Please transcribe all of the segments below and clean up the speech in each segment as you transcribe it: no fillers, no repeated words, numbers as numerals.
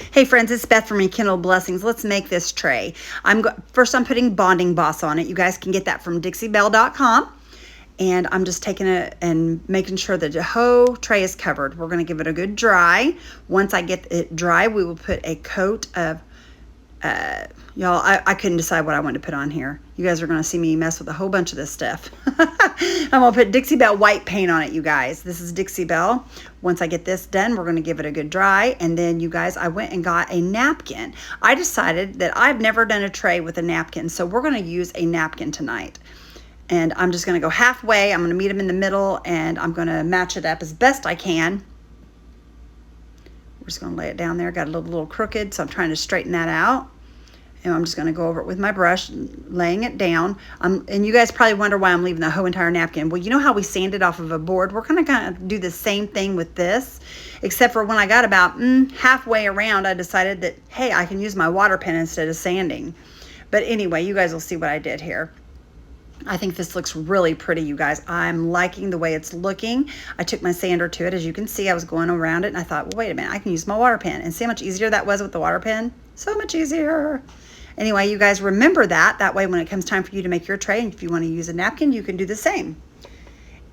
Hey friends, it's Beth from Rekindle Blessings. Let's make this tray. First I'm putting bonding boss on it. You guys can get that from dixiebelle.com. And I'm just taking it and making sure that the whole tray is covered. We're going to give it a good dry. Once I get it dry, we will put a coat of y'all, I couldn't decide what I wanted to put on here. You guys are going to see me mess with a whole bunch of this stuff. I'm going to put Dixie Belle white paint on it, you guys. This is Dixie Belle. Once I get this done, we're going to give it a good dry. And then, you guys, I went and got a napkin. I decided that I've never done a tray with a napkin, so we're going to use a napkin tonight. And I'm just going to go halfway. I'm going to meet them in the middle, and I'm going to match it up as best I can. We're just going to lay it down there. Got a little crooked, so I'm trying to straighten that out. And I'm just going to go over it with my brush, laying it down. And you guys probably wonder why I'm leaving the whole entire napkin. Well, you know how we sanded off of a board? We're going to kind of do the same thing with this, except for when I got about halfway around, I decided that, hey, I can use my water pen instead of sanding. But anyway, you guys will see what I did here. I think this looks really pretty, you guys. I'm liking the way it's looking. I took my sander to it. As you can see, I was going around it, and I thought, well, wait a minute, I can use my water pen. And see how much easier that was with the water pen? So much easier. Anyway, you guys remember that. That way, when it comes time for you to make your tray, and if you want to use a napkin, you can do the same.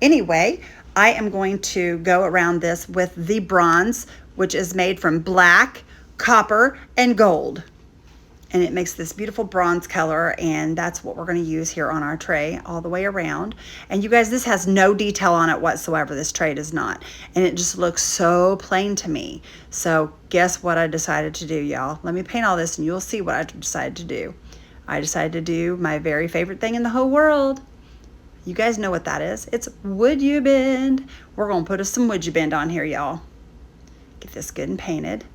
Anyway, I am going to go around this with the bronze, which is made from black, copper, and gold. And it makes this beautiful bronze color, and that's what we're going to use here on our tray all the way around. And you guys, this has no detail on it whatsoever. This tray does not. And it just looks so plain to me. So guess what I decided to do, y'all? Let me paint all this and you'll see what I decided to do. I decided to do my very favorite thing in the whole world. You guys know what that is. It's Would You Bend. We're going to put some Would You Bend on here, y'all. Get this good and painted.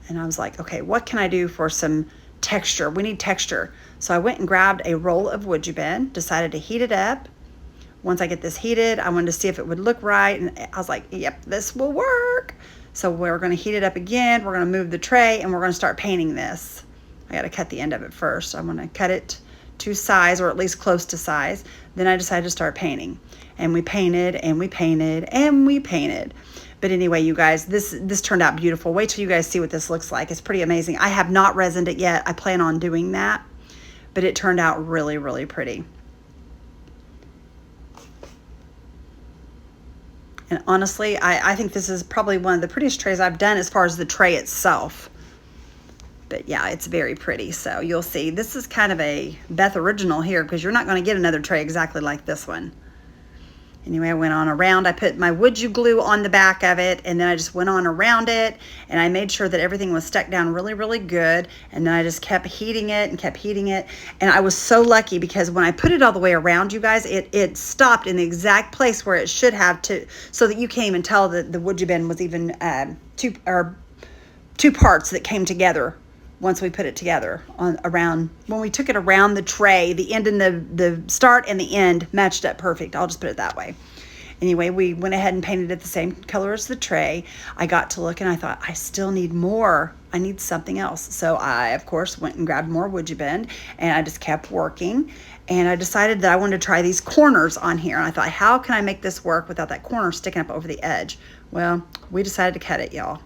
And I was like, okay, what can I do for some texture? We need texture. So I went and grabbed a roll of Would You Bend, decided to heat it up. Once I get this heated, I wanted to see if it would look right, and I was like, yep, this will work. So we're going to heat it up again. We're going to move the tray, and we're going to start painting this. I got to cut the end of it first. I'm going to cut it to size, or at least close to size. Then I decided to start painting, and we painted and we painted and we painted. But anyway, you guys, this turned out beautiful. Wait till you guys see what this looks like. It's pretty amazing. I have not resined it yet. I plan on doing that, but it turned out really, really pretty. And honestly, I think this is probably one of the prettiest trays I've done as far as the tray itself. But yeah, it's very pretty. So you'll see, this is kind of a Beth original here, because you're not going to get another tray exactly like this one. Anyway, I went on around. I put my Would You glue on the back of it, and then I just went on around it, and I made sure that everything was stuck down really, really good. And then I just kept heating it and kept heating it. And I was so lucky, because when I put it all the way around, you guys, it stopped in the exact place where it should have to, so that you can't even tell that the Would You Bend was even two parts that came together. Once we put it together when we took it around the tray, the end and the start and the end matched up perfect. I'll just put it that way. Anyway, we went ahead and painted it the same color as the tray. I got to look and I thought, I still need more. I need something else. So I, of course, went and grabbed more Would You Bend, and I just kept working. And I decided that I wanted to try these corners on here. And I thought, how can I make this work without that corner sticking up over the edge? Well, we decided to cut it, y'all.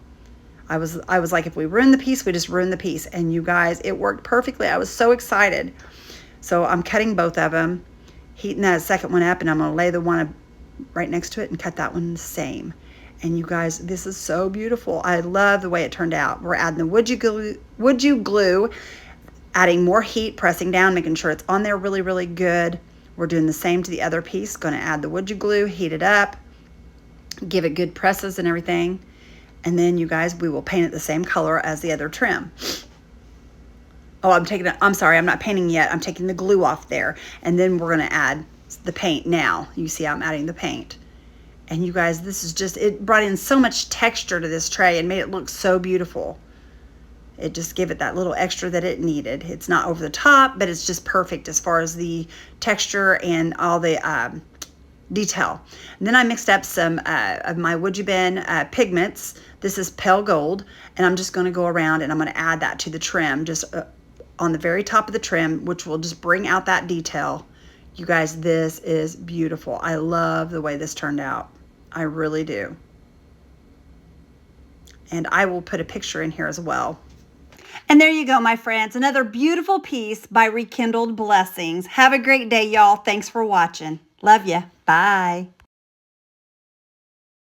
I was like, if we ruin the piece, we just ruin the piece. And you guys, it worked perfectly. I was so excited. So I'm cutting both of them, heating that second one up, and I'm going to lay the one right next to it and cut that one the same. And you guys, this is so beautiful. I love the way it turned out. We're adding the Would You glue, adding more heat, pressing down, making sure it's on there really, really good. We're doing the same to the other piece. Going to add the Would You glue, heat it up, give it good presses and everything. And then, you guys, we will paint it the same color as the other trim. Oh, I'm sorry, I'm not painting yet. I'm taking the glue off there. And then we're going to add the paint now. You see I'm adding the paint. And you guys, this is just, it brought in so much texture to this tray and made it look so beautiful. It just gave it that little extra that it needed. It's not over the top, but it's just perfect as far as the texture and all the detail. And then I mixed up some of my Would You Bend pigments. This is pale gold, and I'm just going to go around and I'm going to add that to the trim, just on the very top of the trim, which will just bring out that detail. You guys, this is beautiful. I love the way this turned out. I really do. And I will put a picture in here as well. And there you go, my friends. Another beautiful piece by Rekindled Blessings. Have a great day, y'all. Thanks for watching. Love ya. Bye.